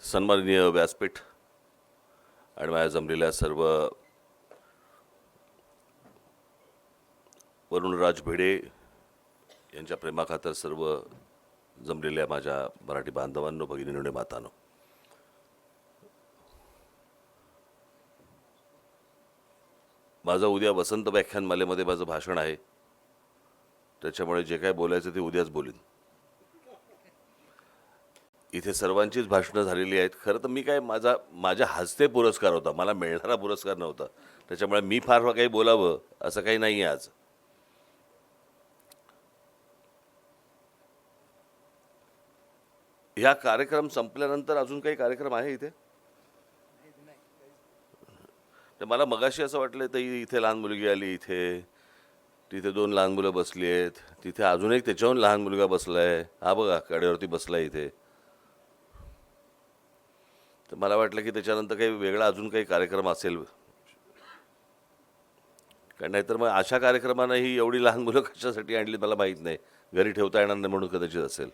सन्माननीय व्यासपीठ आणि माझ्या जमलेल्या सर्व वरुणराज भिडे यांच्या प्रेमाखातर सर्व जमलेल्या माझ्या मराठी बांधवांनो, भगिनींनो आणि मातांनो, माझं उद्या वसंत व्याख्यानमालेमध्ये माझं भाषण आहे. त्याच्यामुळे जे काय बोलायचं ते उद्याच बोलीन. इथे सर्वांचीच भाषणं झालेली आहेत. खरं तर मी काय माझ्या हस्ते पुरस्कार होता, मला मिळणारा पुरस्कार नव्हता. त्याच्यामुळे मी फार काही बोलावं असं काही नाही आहे. आज ह्या कार्यक्रम संपल्यानंतर अजून काही कार्यक्रम आहे इथे? तर मला मगाशी असं वाटलं तर इथे लहान मुलगी आली, तिथे दोन लहान मुलं बसली आहेत, तिथे अजून एक त्याच्याहून लहान मुलगा बसलाय, हा बघा कडेवरती बसलाय इथे. तर मला वाटलं की त्याच्यानंतर काही वेगळा अजून काही कार्यक्रम असेल, कारण नाहीतर मग अशा कार्यक्रमांनाही एवढी लहान मुलं कशासाठी आणली मला माहीत नाही. घरी ठेवता येणार नाही म्हणून कदाचित असेल.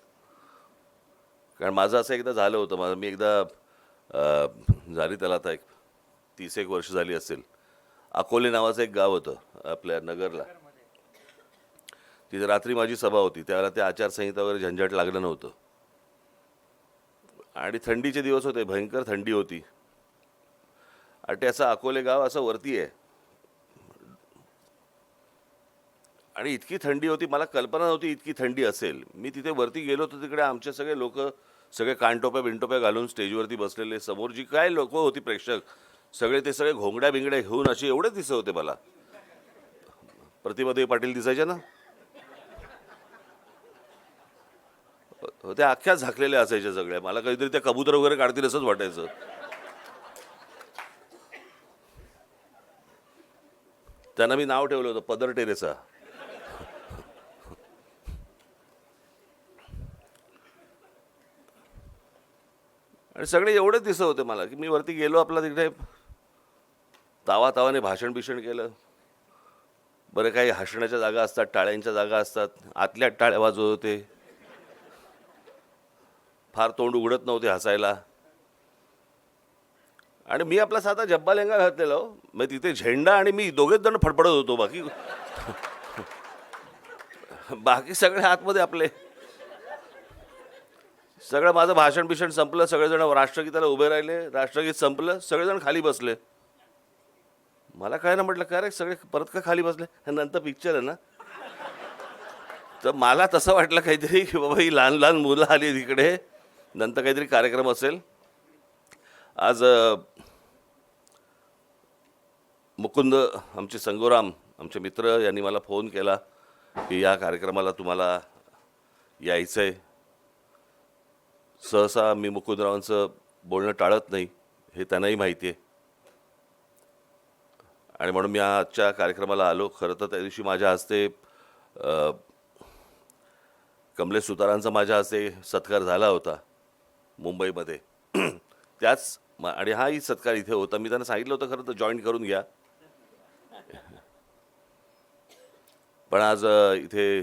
कारण माझं असं एकदा झालं होतं. मी एकदा झाली त्याला आता 30 वर्ष झाली असेल. अकोले नावाचं एक गाव होतं आपल्या नगरला. तिथे रात्री माझी सभा होती. त्यावेळेला ते आचारसंहिता वगैरे झंझट लागलं नव्हतं आणि थंडीचे दिवस होते, भयंकर थंडी होती. आणि ते असं अकोले गाव असं वरती आहे आणि इतकी थंडी होती, मला कल्पना नव्हती इतकी थंडी असेल. मी तिथे वरती गेलो तर तिकडे आमचे सगळे लोक सगळे कानटोप्या बिनटोप्या घालून स्टेजवरती बसलेले, समोर जी काय लोक होती प्रेक्षक सगळे, ते सगळे घोंगड्या बिंगड्या घेऊन असे एवढे दिसत होते. मला प्रतिभाताई पाटील दिसायच्या ना, त्या अख्ख्या झाकलेल्या असायच्या सगळ्या. मला काहीतरी त्या कबूतर वगैरे काढतील असंच वाटायचं. त्यांना मी नाव ठेवलं होतं पदर टेरेसा. आणि सगळे एवढेच दिसत होते मला की मी वरती गेलो, आपला तिकडे तावाने भाषण बिषण केलं. बरं, काही हसण्याच्या जागा असतात, टाळ्यांच्या जागा असतात, आतल्या टाळ्या वाजवत होते. फार तोंड उघडत नव्हते हसायला. आणि मी आपला साधा जब्बा लेंगा घातलेला. मग तिथे झेंडा आणि मी दोघेच जण फडफडत होतो. बाकी सगळे आतमध्ये आपले. सगळं माझं भाषण बिषण संपलं, सगळेजण राष्ट्रगीताला उभे राहिले, राष्ट्रगीत संपलं, सगळेजण खाली बसले. मला काय ना, म्हटलं काय रे सगळे परत का खाली बसले, नंतर पिक्चर आहे ना. तर मला तसं वाटलं काहीतरी की बाबा ही लहान लहान मुलं आली तिकडे, नंतर काहीतरी कार्यक्रम असेल. आज मुकुंद आमचे संगोराम आमचे मित्र यांनी मला फोन केला की या कार्यक्रमाला तुम्हाला यायचं आहे. सहसा मी मुकुंदरावांचं बोलणं टाळत नाही, हे त्यांनाही माहिती आहे. आणि म्हणून मी आजच्या कार्यक्रमाला आलो. खरं तर त्या दिवशी माझ्या हस्ते कमलेश सुतारांचा माझ्या हस्ते सत्कार झाला होता मुंबईमध्ये. त्याच आणि हाही सत्कार इथे होता. मी त्यांना सांगितलं होतं खरं तर जॉईन करून घ्या, पण आज इथे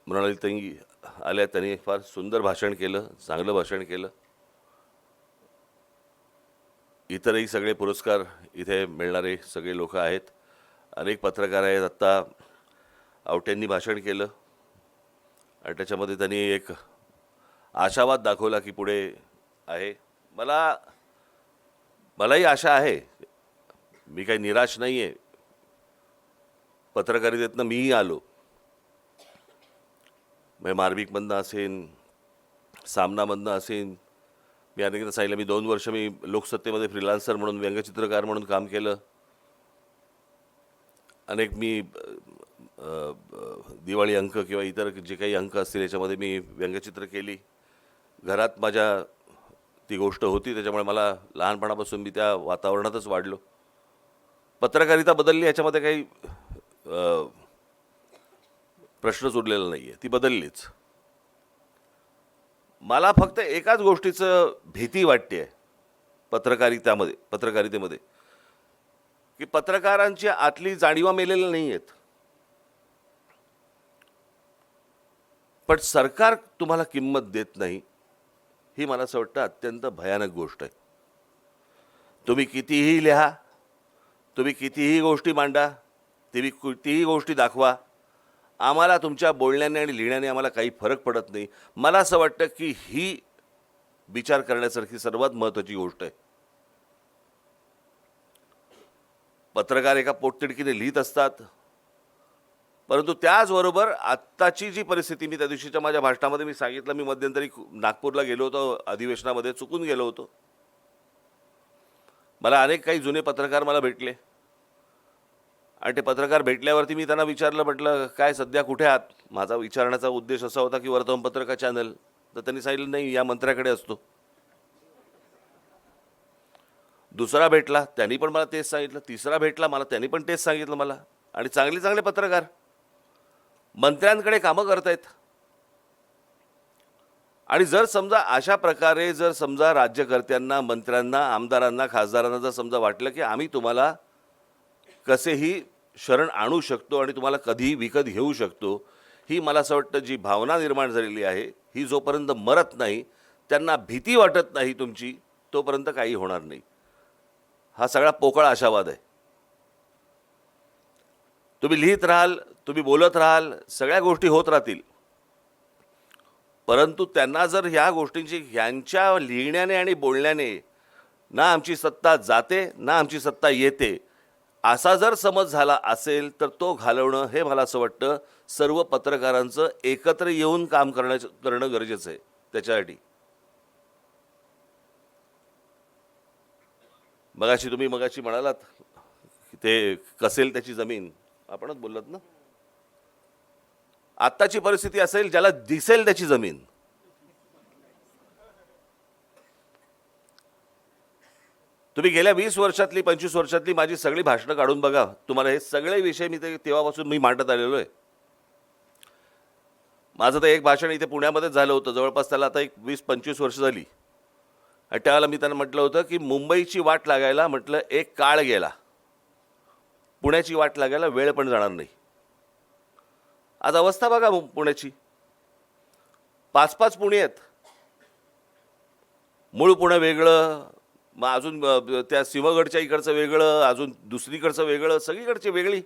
मृणालिताई आल्या. त्यांनी फार सुंदर भाषण केलं, चांगलं भाषण केलं. इतरही सगळे पुरस्कार इथे मिळणारे सगळे लोक आहेत. अनेक पत्रकार आहेत. आत्ता आवट्यांनी भाषण केलं आणि त्याच्यामध्ये त्यांनी एक आशावाद दाखवला की पुढे आहे. मलाही आशा आहे, मी काही निराश नाही आहे. पत्रकारितेतनं मीही आलो. म्हणजे मार्मिकमधनं असेल, सामनामधनं असेल. मी अनेकदा सांगितलं, मी 2 वर्ष मी लोकसत्तेमध्ये फ्रीलान्सर म्हणून, व्यंगचित्रकार म्हणून काम केलं. अनेक मी दिवाळी अंक किंवा इतर जे काही अंक असतील याच्यामध्ये मी व्यंगचित्र केली. घरात माझ्या ती गोष्ट होती, त्याच्यामुळे मला लहानपणापासून मी त्या वातावरणातच वाढलो. पत्रकारिता बदलली याच्यामध्ये काही प्रश्नच उरलेला नाही आहे, ती बदललीच. मला फक्त एकाच गोष्टीचं भीती वाटते पत्रकारितेमध्ये की पत्रकारांची आतली जाणीवा मेलेल्या नाही आहेत. पण सरकार तुम्हाला किंमत देत नाही. ही मला असं वाटतं अत्यंत भयानक गोष्ट आहे. तुम्ही कितीही लिहा, तुम्ही कितीही गोष्टी मांडा, तुम्ही कितीही गोष्टी दाखवा, आम्हाला तुमच्या बोलण्याने आणि लिहिण्याने आम्हाला काही फरक पडत नाही. मला असं वाटतं की ही विचार करण्यासारखी सर्वात महत्त्वाची गोष्ट आहे. पत्रकार एका पोटतिडकीने लिहित असतात, परंतु त्याचबरोबर आत्ताची जी परिस्थिती, मी त्या दिवशीच्या माझ्या भाषणामध्ये मी सांगितलं, मी मध्यंतरी नागपूरला गेलो होतो, अधिवेशनामध्ये चुकून गेलो होतो. मला अनेक काही जुने पत्रकार मला भेटले आणि ते पत्रकार भेटल्यावरती मी त्यांना विचारलं, म्हटलं काय सध्या कुठे आहात? माझा विचारण्याचा उद्देश असा होता की वर्तमानपत्र का चॅनल? तर त्यांनी सांगितलं नाही, या मंत्र्याकडे असतो. दुसरा भेटला, त्यांनी पण मला तेच सांगितलं. तिसरा भेटला मला, त्यांनी पण तेच सांगितलं मला. आणि चांगले चांगले पत्रकार मंत्र्यांकडे कामं करतायत. आणि जर समजा अशा प्रकारे जर समजा राज्यकर्त्यांना, मंत्र्यांना, आमदारांना, खासदारांना जर समजा वाटलं की आम्ही तुम्हाला कसेही शरण आणू शकतो आणि तुम्हाला कधीही विकत घेऊ शकतो, ही मला असं वाटतं जी भावना निर्माण झालेली आहे, ही जोपर्यंत मरत नाही, त्यांना भीती वाटत नाही तुमची, तोपर्यंत काही होणार नाही. हा सगळा पोकळ आशावाद आहे. तुम्ही लिहित राहाल, तुम्ही बोलत राहाल, सगळ्या गोष्टी होत राहतील, परंतु त्यांना जर ह्या गोष्टींची ह्यांच्या लिहिण्याने आणि बोलण्याने ना आमची सत्ता जाते ना आमची सत्ता येते असा जर समज झाला असेल, तर तो घालवणं हे मला असं वाटतं सर्व पत्रकारांचं एकत्र येऊन काम करणं गरजेचं आहे. त्याच्यासाठी मगाशी म्हणालात ते कसेल त्याची जमीन, आपणच बोललात ना. आत्ताची परिस्थिती असेल ज्याला दिसेल त्याची जमीन. तुम्ही गेल्या 20 वर्षातली 25 वर्षातली माझी सगळी भाषणं काढून बघा, तुम्हाला हे सगळे विषय मी तेव्हापासून मी मांडत आलेलो आहे. माझं तर एक भाषण इथे पुण्यामध्येच झालं होतं, जवळपास त्याला आता एक 20-25 वर्ष झाली. आणि त्यावेळेला मी त्यांना म्हटलं होतं की मुंबईची वाट लागायला म्हटलं एक काळ गेला, पुण्याची वाट लागायला वेळ पण जाणार नाही. आज अवस्था बघा पुण्याची, 5-5 पुणे आहेत. मूळ पुणे वेगळं, मग अजून त्या सिंहगडच्या इकडचं वेगळं, अजून दुसरीकडचं वेगळं, सगळीकडची वेगळी.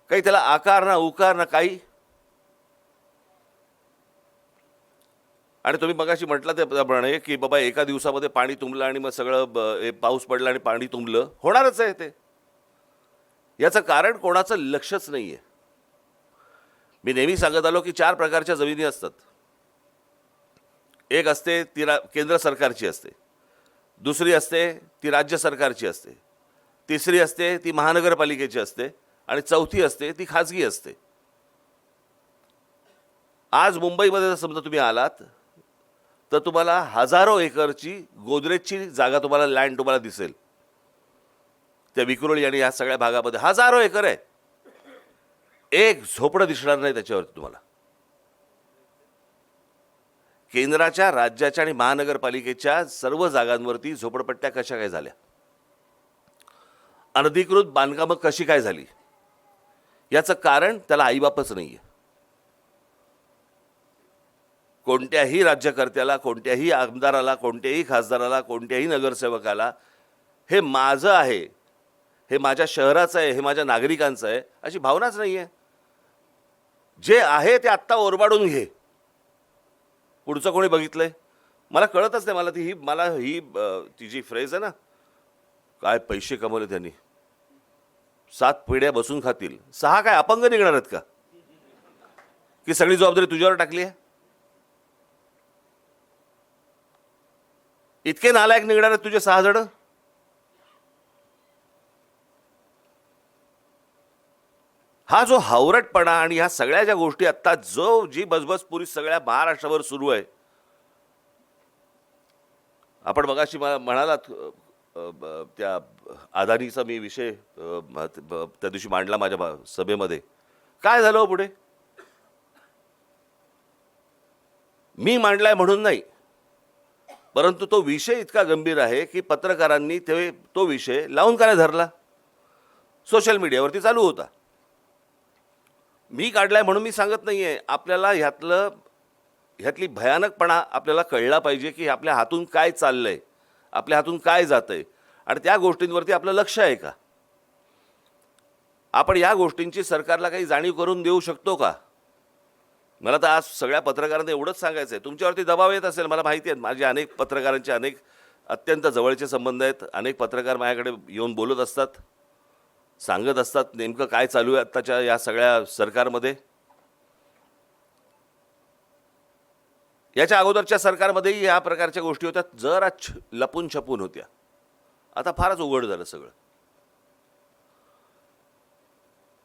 काही त्याला आकार ना उकार ना काही. आणि तुम्ही मगाशी म्हटलं त्याप्रमाणे की बाबा एका दिवसामध्ये पाणी तुंबलं आणि मग सगळं पाऊस पडला आणि पाणी तुंबलं, होणारच आहे ते. याचं कारण कोणाचं लक्षच नाही आहे. मी नेहमी सांगत आलो की 4 प्रकारच्या जमिनी असतात. एक असते ती केंद्र सरकारची असते, दुसरी असते ती राज्य सरकारची असते, तिसरी असते ती महानगरपालिकेची असते आणि चौथी असते ती खाजगी असते. आज मुंबईमध्ये जर समजा तुम्ही आलात तर तुम्हाला हजारो एकरची गोदरेजची जागा, तुम्हाला लँड तुम्हाला दिसेल त्या विक्रोळी आणि या सगळ्या भागामध्ये. हजारो एकर आहे, एक झोपडं दिसणार नाही त्याच्यावरती तुम्हाला. केंद्राच्या, राज्याच्या आणि महानगरपालिकेच्या सर्व जागांवरती झोपडपट्ट्या कशा काय झाल्या, अनधिकृत बांधकामं कशी काय झाली, याचं कारण त्याला आईबापच नाहीये. कोणत्याही राज्यकर्त्याला, कोणत्याही आमदाराला, कोणत्याही खासदाराला, कोणत्याही नगरसेवकाला हे माझं आहे, हे माझ्या शहराचं आहे, हे माझ्या नागरिकांचं आहे अशी भावनाच नाही आहे. जे आहे ते आत्ता ओरबाडून घे, पुढचं कोणी बघितलंय मला कळतच नाही. मला ही ती जी फ्रेज आहे ना, काय पैसे कमवले त्यांनी, 7 पिढ्या बसून खातील, 6 काय अपंग निघणार आहेत का, की सगळी जबाबदारी तुझ्यावर टाकली आहे? इतके नालायक निघणार आहेत तुझे 6 जण? हा जो हावरटपणा आणि ह्या सगळ्या ज्या गोष्टी आत्ता जी बजबजपुरी सगळ्या महाराष्ट्रावर सुरू आहे. आपण मगाशी म्हणालात त्या अदानीचा मी विषय त्या दिवशी मांडला माझ्या सभेमध्ये. काय झालं हो पुढे? मी मांडलाय म्हणून नाही, परंतु तो विषय इतका गंभीर आहे की पत्रकारांनी तो विषय लावून काय धरला, सोशल मीडियावरती चालू होता. मी काढलाय म्हणून मी सांगत नाहीये. आपल्याला ह्यातलं ह्यातली भयानकपणा आपल्याला कळला पाहिजे की आपल्या हातून काय चाललंय, आपल्या हातून काय जातंय आणि त्या गोष्टींवरती आपलं लक्ष आहे का? आपण या गोष्टींची सरकारला काही जाणीव करून देऊ शकतो का? मला तर आज सगळ्या पत्रकारांना एवढंच सांगायचं आहे, तुमच्यावरती दबाव येत असेल, मला माहिती आहे. माझे अनेक पत्रकारांचे अनेक अत्यंत जवळचे संबंध आहेत. अनेक पत्रकार माझ्याकडे येऊन बोलत असतात, सांगत असतात नेमकं काय चालू आहे आत्ताच्या या सगळ्या सरकारमध्ये. याच्या अगोदरच्या सरकारमध्येही या प्रकारच्या गोष्टी होत्या, जरा लपून छपून होत्या. आता फारच उघड झालं सगळं.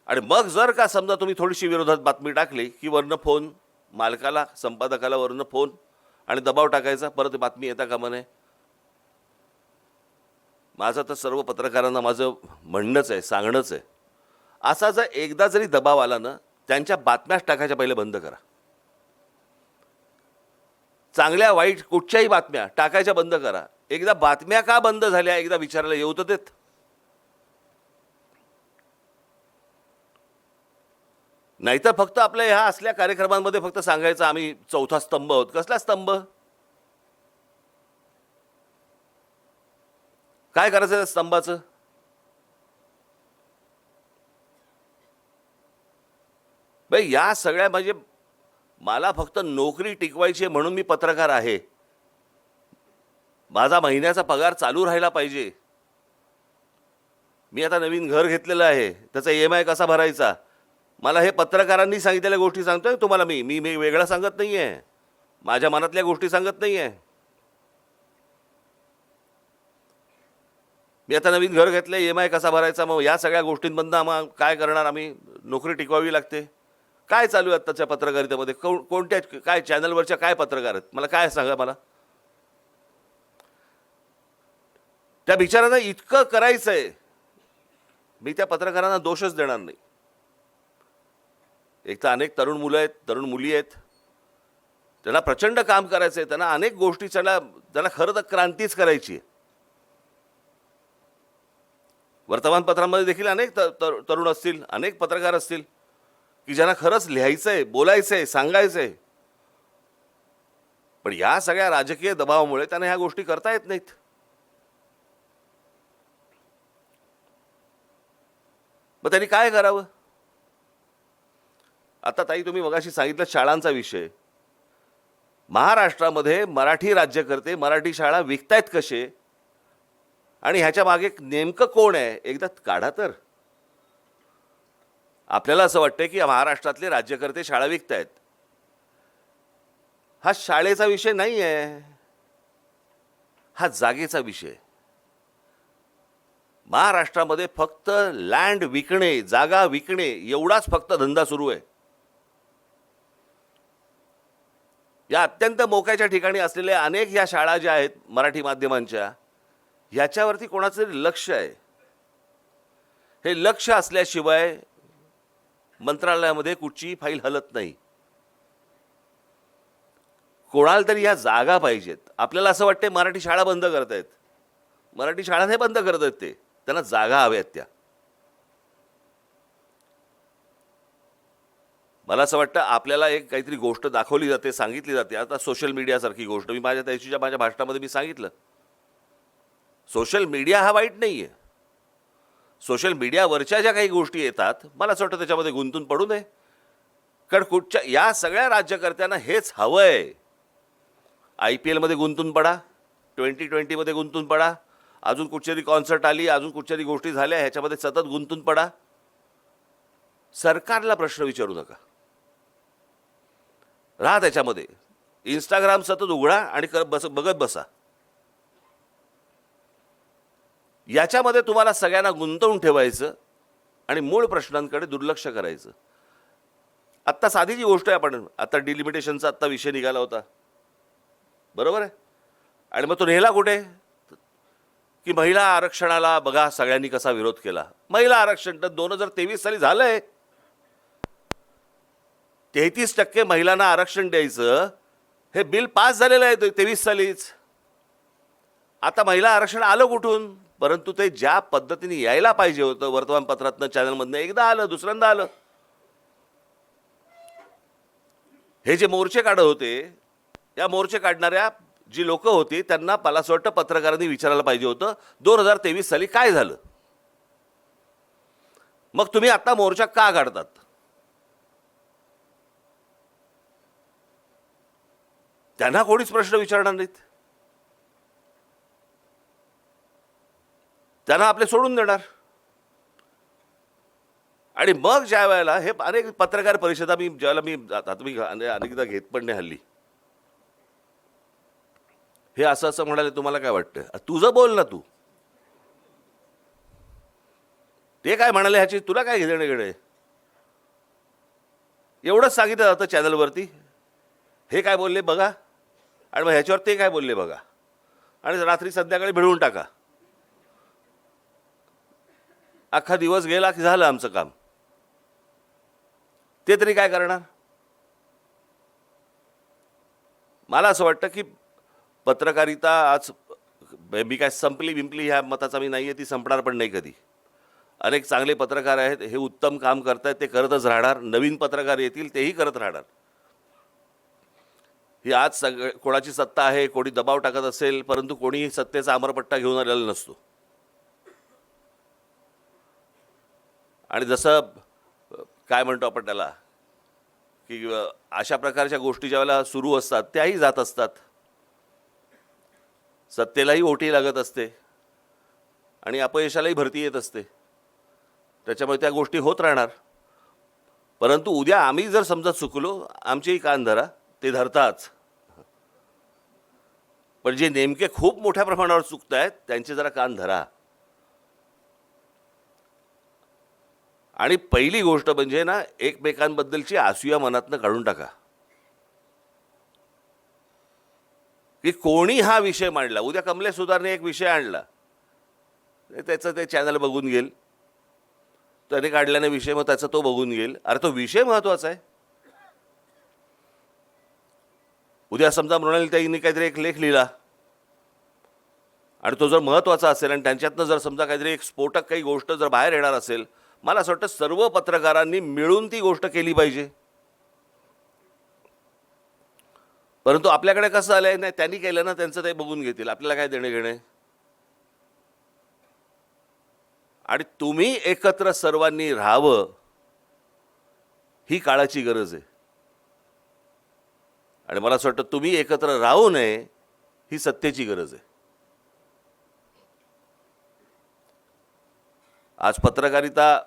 आणि मग जर का समजा तुम्ही थोडीशी विरोधात बातमी टाकली की वरनं फोन मालकाला, संपादकाला वरनं फोन आणि दबाव टाकायचा, परत बातमी येता कामा नये. माझं तर सर्व पत्रकारांना माझं म्हणणंच आहे, सांगणंच आहे, असा जर एकदा जरी दबाव आला ना, त्यांच्या बातम्याच टाकायच्या पहिले बंद करा. चांगल्या वाईट कुठच्याही बातम्या टाकायच्या बंद करा. एकदा बातम्या का बंद झाल्या एकदा विचारायला येऊ तर देत. नाहीतर फक्त आपल्या ह्या असल्या कार्यक्रमांमध्ये फक्त सांगायचं आम्ही चौथा स्तंभ आहोत. कसला स्तंभ? काय करायचं त्या स्तंभाचं? बाई या सगळ्या म्हणजे मला फक्त नोकरी टिकवायची आहे म्हणून मी पत्रकार आहे. माझा महिन्याचा पगार चालू राहिला पाहिजे. मी आता नवीन घर घेतलेलं आहे, त्याचा EMI कसा भरायचा, मला हे पत्रकारांनी सांगितलेल्या गोष्टी सांगतोय तुम्हाला. मी मी मी वेगळं सांगत नाही आहे, माझ्या मनातल्या गोष्टी सांगत नाही आहे. मी आता नवीन घर घेतलं, EMI कसा भरायचा, मग या सगळ्या गोष्टींमधनं आम्हाला काय करणार, आम्ही नोकरी टिकवावी लागते. काय चालू आहे आत्ताच्या पत्रकारितेमध्ये? कोणत्या काय चॅनलवरच्या काय पत्रकार आहेत मला काय सांगा. मला त्या बिचारांना इतकं करायचं आहे, मी त्या पत्रकारांना दोषच देणार नाही. एक तर अनेक तरुण मुलं आहेत, तरुण मुली आहेत, त्यांना प्रचंड काम करायचं आहे, त्यांना अनेक गोष्टी, त्यांना खरं तर क्रांतीच करायची आहे. वर्तमानपत्रांमध्ये देखील अनेक तरुण असतील, अनेक पत्रकार असतील की ज्यांना खरंच लिहायचं आहे, बोलायचं आहे, सांगायचं आहे. पण या सगळ्या राजकीय दबावामुळे त्यांना ह्या गोष्टी करता येत नाहीत. मग त्यांनी काय करावं? आता ताई तुम्ही मगाशी सांगितलं शाळांचा विषय. महाराष्ट्रामध्ये मराठी राज्यकर्ते मराठी शाळा विकतायत कसे आणि ह्याच्या मागे नेमकं कोण आहे एकदा काढा तर. आपल्याला असं वाटतं की महाराष्ट्रातले राज्यकर्ते शाळा विकतायत. हा शाळेचा विषय नाही आहे, हा जागेचा विषय. महाराष्ट्रामध्ये फक्त लँड विकणे, जागा विकणे एवढाच फक्त धंदा सुरू आहे. या अत्यंत मोक्याच्या ठिकाणी असलेल्या अनेक या शाळा ज्या आहेत मराठी माध्यमांच्या, याच्यावरती कोणाचं तरी लक्ष आहे. हे लक्ष असल्याशिवाय मंत्रालयामध्ये कुठची फाईल हलत नाही. कोणाला तरी या जागा पाहिजेत. आपल्याला असं वाटतं मराठी शाळा बंद करतायत. मराठी शाळा नाही बंद करत आहेत, ते त्यांना जागा हव्यात. त्या मला असं वाटतं आपल्याला एक काहीतरी गोष्ट दाखवली जाते, सांगितली जाते. आता सोशल मीडियासारखी गोष्ट मी माझ्या भाषणामध्ये मी सांगितलं, सोशल मीडिया हा वाईट नाही आहे. सोशल मीडियावरच्या ज्या काही गोष्टी येतात मला असं वाटतं त्याच्यामध्ये गुंतून पडू नये. कारण कुठच्या या सगळ्या राज्यकर्त्यांना हेच हवं आहे. IPL मध्ये गुंतून पडा, 2020मध्ये गुंतून पडा, अजून कुठच्यातरी कॉन्सर्ट आली, अजून कुठच्यातरी गोष्टी झाल्या, ह्याच्यामध्ये सतत गुंतून पडा. सरकारला प्रश्न विचारू नका, राहा त्याच्यामध्ये. इंस्टाग्राम सतत उघडा आणि बघत बसा. याच्यामध्ये तुम्हाला सगळ्यांना गुंतवून ठेवायचं आणि मूळ प्रश्नांकडे दुर्लक्ष करायचं. आत्ता साधी जी गोष्ट आहे, आपण आता डिलिमिटेशनचा आत्ता विषय निघाला होता, बरोबर आहे. आणि मग तो नेला कुठे की महिला आरक्षणाला बघा सगळ्यांनी कसा विरोध केला. महिला आरक्षण तर 2023 साली झालंय. 33% महिलांना आरक्षण द्यायचं हे बिल पास झालेलं आहे 23 सालीच. आता महिला आरक्षण आलं कुठून? परंतु ते ज्या पद्धतीने यायला पाहिजे होतं, वर्तमानपत्रातनं, चॅनलमधनं एकदा आलं, दुसऱ्यांदा आलं. हे जे मोर्चे काढत होते या मोर्चे काढणाऱ्या जी लोक होती त्यांना मला असं वाटतं पत्रकारांनी विचारायला पाहिजे होतं 2023 साली काय झालं. मग तुम्ही आता मोर्चा का काढतात. त्यांना कोणीच प्रश्न विचारणार नाहीत. त्यांना आपले सोडून देणार. आणि मग ज्या वेळेला हे अनेक पत्रकार परिषदा मी आता तुम्ही अनेकदा घेत पण नाही हल्ली. हे असं असं म्हणाले तुम्हाला काय वाटतं. तुझं बोल ना तू. ते काय म्हणाले ह्याची तुला काय घेणे घेणे. एवढंच सांगितलं जातं चॅनलवरती. हे काय बोलले बघा आणि मग ह्याच्यावर ते काय बोलले बघा आणि रात्री संध्याकाळी भिडवून टाका. अख्खा दिवस गेला की झालं आमचं काम. ते तरी काय करणार. मला असं वाटतं की पत्रकारिता आज मी काय संपली बिंपली ह्या मताचा मी नाही आहे. ती संपणार पण नाही कधी. अनेक चांगले पत्रकार आहेत. हे उत्तम काम करतायत. ते करतच राहणार. नवीन पत्रकार येतील तेही करत राहणार. ही आज कोणाची सत्ता आहे कोणी दबाव टाकत असेल परंतु कोणीही सत्तेचा अमरपट्टा घेऊन आलेला नसतो. आणि जसं काय म्हणतो आपण त्याला की अशा प्रकारच्या गोष्टी ज्यावेळेला सुरू असतात त्याही जात असतात. सत्तेलाही ओटी लागत असते आणि अपयशालाही भरती येत असते. त्याच्यामुळे त्या गोष्टी होत राहणार. परंतु उद्या आम्ही जर समजा चुकलो आमचेही कान धरा. ते धरताच. पण जे नेमके खूप मोठ्या प्रमाणावर चुकत आहेत त्यांचे जरा कान धरा. आणि पहिली गोष्ट म्हणजे ना एकमेकांबद्दलची आसूया मनातनं काढून टाका. की कोणी हा विषय मांडला. उद्या कमलेश सुतारने एक विषय आणला त्याचं ते चॅनल बघून घेईल. त्याने काढल्याने विषय मग त्याचा तो बघून घेईल. अरे तो विषय महत्वाचा आहे. उद्या समजा मृणालीताईंनी काहीतरी एक लेख लिहिला आणि तो जर महत्वाचा असेल आणि त्यांच्यातनं जर समजा काहीतरी एक स्फोटक काही गोष्ट जर बाहेर येणार असेल मला असं वाटतं सर्व पत्रकारांनी मिळून ती गोष्ट केली पाहिजे. परंतु आपल्याकडे कसं आलंय नाही त्यांनी केलं ना त्यांचं ते बघून घेतील. आपल्याला काय देणे घेणे. आणि तुम्ही एकत्र सर्वांनी राहावं ही काळाची गरज आहे. आणि मला असं वाटतं तुम्ही एकत्र राहू नये ही सत्तेची गरज आहे. आज पत्रकारिता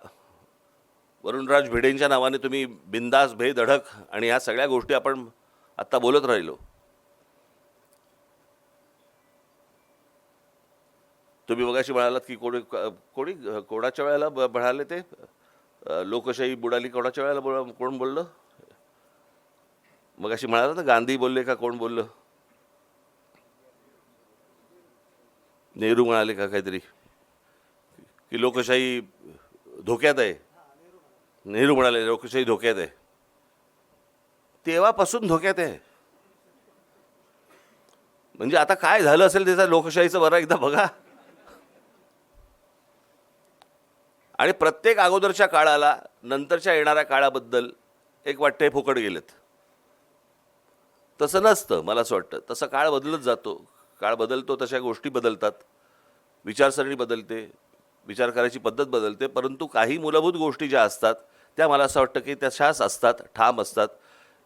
वरुणराज भिडेंच्या नावाने तुम्ही बिंदास बेधडक आणि ह्या सगळ्या गोष्टी आपण आत्ता बोलत राहिलो. तुम्ही मगाशी म्हणालात की कोणी कोणाच्या वेळेला म्हणाले ते लोकशाही बुडाली कोणाच्या वेळेला कोण बोललं. मगाशी म्हणाला ना गांधी बोलले का कोण बोललं. नेहरू म्हणाले का काहीतरी की लोकशाही धोक्यात आहे. नेहरू म्हणाले लोकशाही धोक्यात आहे. तेव्हापासून धोक्यात आहे. म्हणजे आता काय झालं असेल त्याचा लोकशाहीचं बरं एकदा बघा. आणि प्रत्येक अगोदरच्या काळाला नंतरच्या येणाऱ्या काळाबद्दल एक वाटतं फुकट गेलेत. तसं नसतं. मला असं वाटतं तसं काळ बदलत जातो. काळ बदलतो तशा गोष्टी बदलतात. विचारसरणी बदलते. विचार करायची पद्धत बदलते. परंतु काही मूलभूत गोष्टी ज्या असतात त्या मला असं वाटतं की त्या शास असतात ठाम असतात.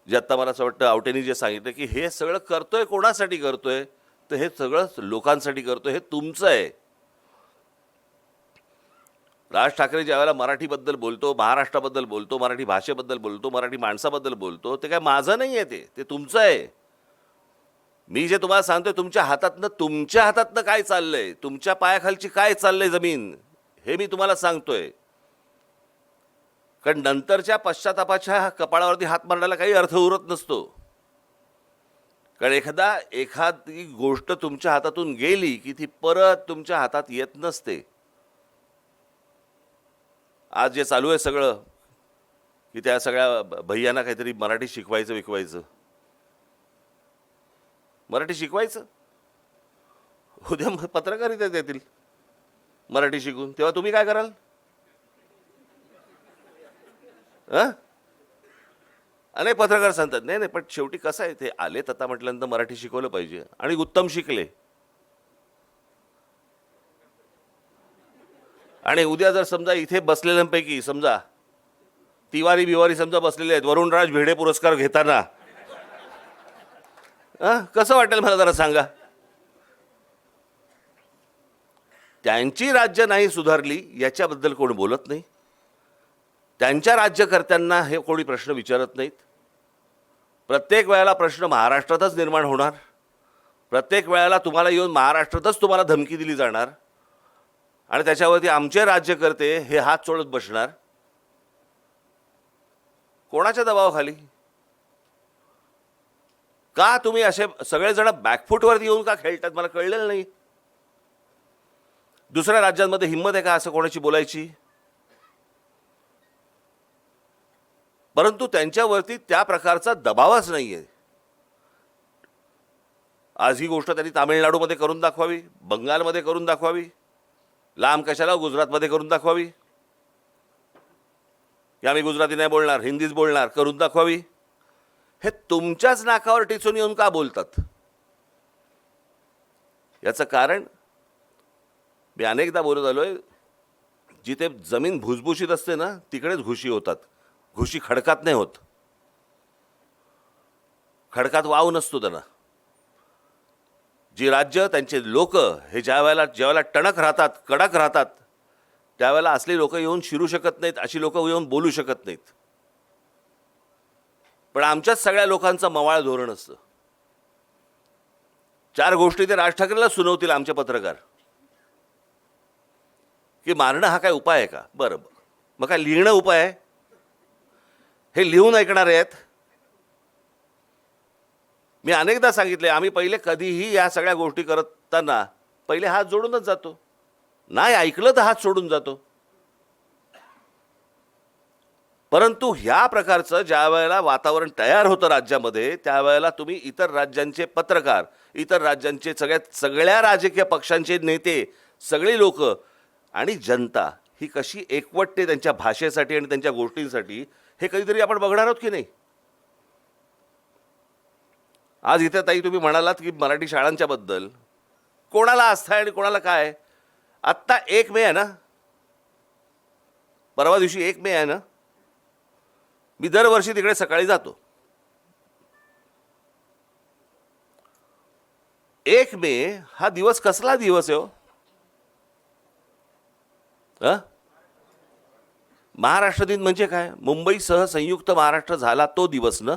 जे आत्ता मला असं वाटतं आवटेंनी जे सांगितलं की हे सगळं करतोय कोणासाठी करतोय तर हे सगळं लोकांसाठी करतोय. हे तुमचं आहे. राज ठाकरे ज्यावेळेला मराठीबद्दल बोलतो महाराष्ट्राबद्दल बोलतो मराठी भाषेबद्दल बोलतो मराठी माणसाबद्दल बोलतो ते काय माझं नाही आहे. ते तुमचं आहे. मी जे तुम्हाला सांगतोय तुमच्या हातातनं काय चाललंय तुमच्या पायाखालची काय चाललंय जमीन हे मी तुम्हाला सांगतोय. कारण नंतरच्या पश्चातापाच्या कपाळावरती हात मारण्याला काही अर्थ उरत नसतो. कारण एखादी गोष्ट तुमच्या हातातून गेली की ती परत तुमच्या हातात येत नसते. आज जे चालू आहे सगळं की त्या सगळ्या भैयांना काहीतरी मराठी शिकवायचं मराठी शिकवायचं. उद्या पत्रकारिता देतील मराठी शिकून तेव्हा तुम्ही काय कराल. अनेक पत्रकार सांगतात नाही नाही, पण शेवटी कसं आहे, ते आलेत आता म्हटल्यानंतर मराठी शिकवलं पाहिजे आणि उत्तम शिकले. आणि उद्या जर समजा इथे बसलेल्यांपैकी समजा तिवारी बिवारी समजा बसलेले आहेत वरुणराज भिडे पुरस्कार घेताना, कसं वाटेल मला जरा सांगा. त्यांची राज्य नाही सुधारली याच्याबद्दल कोण बोलत नाही. त्यांच्या राज्यकर्त्यांना हे कोणी प्रश्न विचारत नाहीत. प्रत्येक वेळेला प्रश्न महाराष्ट्रातच निर्माण होणार. प्रत्येक वेळेला तुम्हाला येऊन महाराष्ट्रातच तुम्हाला धमकी दिली जाणार आणि त्याच्यावरती आमचे राज्यकर्ते हे हात सोडत बसणार. कोणाच्या दबावाखाली? का तुम्ही असे सगळेजण बॅकफूटवरती येऊन का खेळतात मला कळलेलं नाही. दुसऱ्या राज्यांमध्ये हिंमत आहे का असं कोणाची बोलायची? परंतु त्यांच्यावरती त्या प्रकारचा दबावच नाहीये. आज ही गोष्ट त्यांनी तामिळनाडूमध्ये करून दाखवावी, बंगालमध्ये करून दाखवावी, लांब कशाला गुजरातमध्ये करून दाखवावी, की आम्ही गुजराती नाही बोलणार हिंदीच बोलणार करून दाखवावी. हे तुमच्याच नाकावर टिचून येऊन का बोलतात? याचं कारण मी अनेकदा बोलत आलोय, जिथे जमीन भुसभुशीत असते ना तिकडेच घुशी होतात. घुशी खडकात नाही होत. खडकात वाव नसतो त्यांना. जी राज्य त्यांचे लोक हे ज्या वेळेला टणक राहतात, कडक राहतात, त्यावेळेला असली लोक येऊन शिरू शकत नाहीत, अशी लोक येऊन बोलू शकत नाहीत. पण आमच्याच सगळ्या लोकांचं मवाळ धोरण असतं. 4 गोष्टी ते राज ठाकरेला सुनावतील आमचे पत्रकार, की मारणं हा काय उपाय आहे का? बरं, मग काय लिहिणं उपाय आहे? हे लिहून ऐकणार आहेत? मी अनेकदा सांगितले, आम्ही पहिले कधीही या सगळ्या गोष्टी करताना पहिले हात जोडूनच जातो. नाही ऐकलं तर हात सोडून जातो. परंतु ह्या प्रकारचं ज्या वेळेला वातावरण तयार होतं राज्यामध्ये, त्यावेळेला तुम्ही इतर राज्यांचे पत्रकार, इतर राज्यांचे सगळ्या राजकीय पक्षांचे नेते, सगळी लोक आणि जनता ही कशी एकवटते त्यांच्या भाषेसाठी आणि त्यांच्या गोष्टींसाठी, हे कधीतरी आपण बघणार आहोत की नाही? आज इथे ताई तुम्ही म्हणालात की मराठी शाळांच्या बद्दल कोणाला आस्था आहे आणि कोणाला काय. आत्ता 1 मे आहे ना, परवा दिवशी 1 मे आहे ना. मी दरवर्षी तिकडे सकाळी जातो. 1 मे हा दिवस कसला दिवस आहे हो? महाराष्ट्र दिन म्हणजे काय? मुंबईसह संयुक्त महाराष्ट्र झाला तो दिवस ना.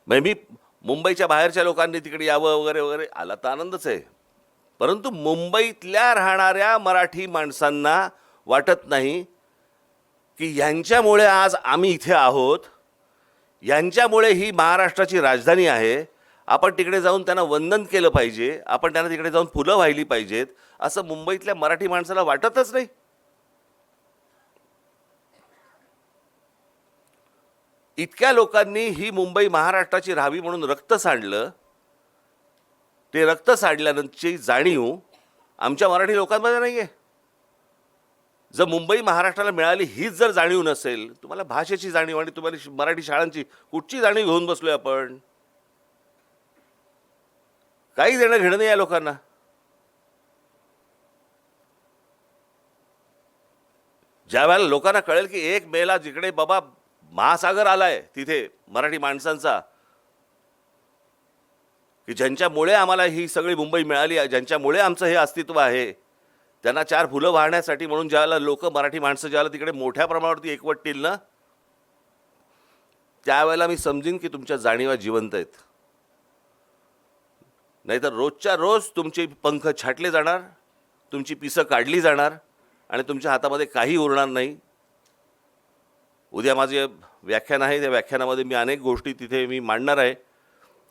मी मुंबईच्या बाहेरच्या लोकांनी तिकडे यावं वगैरे वगैरे आला तर आनंदच आहे. परंतु मुंबईतल्या राहणाऱ्या मराठी माणसांना वाटत नाही की यांच्यामुळे आज आम्ही इथे आहोत, यांच्यामुळे ही महाराष्ट्राची राजधानी आहे, आपण तिकडे जाऊन त्यांना वंदन केलं पाहिजे, आपण त्यांना तिकडे जाऊन फुलं वाहिली पाहिजेत, असं मुंबईतल्या मराठी माणसाला वाटतच नाही. इतक्या लोकांनी ही मुंबई महाराष्ट्राची राहावी म्हणून रक्त सांडलं. ते रक्त सांडल्यानंतरची जाणीव आमच्या मराठी लोकांमध्ये नाहीये. जर मुंबई महाराष्ट्राला मिळाली हीच जर जाणीव नसेल, तुम्हाला भाषेची जाणीव आणि तुम्हाला मराठी शाळांची कुठची जाणीव घेऊन बसलोय आपण? काही देणं घेणं नाही या लोकांना. ज्या वेळेला लोकांना कळेल की 1 मेला जिकडे बाबा महासागर आलाय तिथे मराठी माणसांचा, की ज्यांच्यामुळे आम्हाला ही सगळी मुंबई मिळाली आहे, ज्यांच्यामुळे आमचं हे अस्तित्व आहे, त्यांना 4 फुलं वाहण्यासाठी म्हणून ज्यावेळेला लोक मराठी माणसं ज्यावेळेला तिकडे मोठ्या प्रमाणावरती एकवटतील ना, त्यावेळेला मी समजीन की तुमच्या जाणीवा जिवंत आहेत. नाहीतर रोजच्या रोज तुमचे पंख छाटले जाणार, तुमची पिसं काढली जाणार आणि तुमच्या हातामध्ये काही उरणार नाही. उद्या माझे व्याख्यान आहे, त्या व्याख्यानामध्ये मी अनेक गोष्टी तिथे मी मांडणार आहे.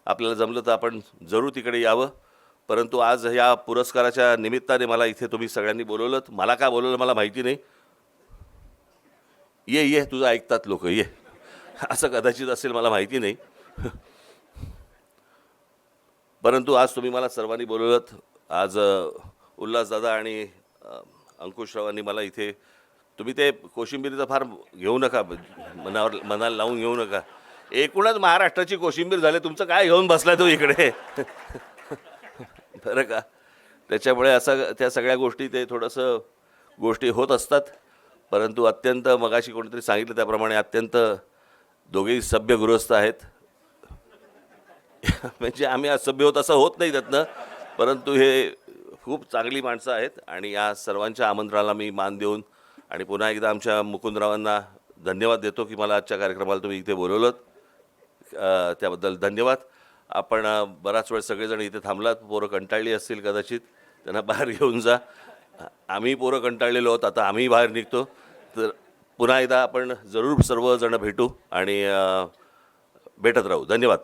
आपल्याला जमलं तर आपण जरूर तिकडे यावं. परंतु आज या पुरस्काराच्या निमित्ताने मला इथे तुम्ही सगळ्यांनी बोलवलं. मला का बोलवलं मला माहिती नाही. ये तुझं ऐकतात लोक, ये असं कदाचित असेल, मला माहिती नाही. परंतु आज तुम्ही मला सर्वांनी बोलवलं. आज उल्हासदादा आणि अंकुशरावांनी मला इथे तुम्ही ते कोशिंबिरीचं फार घेऊ नका, मनाला लावून घेऊ नका. एकूणच महाराष्ट्राची कोशिंबीर झाली, तुमचं काय घेऊन बसलाय तो इकडे. बरं का. त्याच्यामुळे असं त्या सगळ्या गोष्टी ते थोडंसं गोष्टी होत असतात. परंतु अत्यंत मगाशी कोणीतरी सांगितलं त्याप्रमाणे अत्यंत दोघेही सभ्य गृहस्थ आहेत. म्हणजे आम्ही आज सभ्य होत असं होत नाही त्यातनं, परंतु हे खूप चांगली माणसं आहेत आणि या सर्वांच्या आमंत्रणाला मी मान देऊन आणि पुन्हा एकदा आमच्या मुकुंदरावांना धन्यवाद देतो की मला आजच्या कार्यक्रमाला तुम्ही इथे बोलवलं. त्याबद्दल धन्यवाद. आपण बराच वेळ सगळेजण इथे थांबलात. पोरं कंटाळली असतील कदाचित, त्यांना बाहेर घेऊन जा. आम्ही पोरं कंटाळलेलो आहोत, आता आम्ही बाहेर निघतो. तर पुन्हा एकदा आपण जरूर सर्वजण भेटू आणि भेटत राहू. धन्यवाद.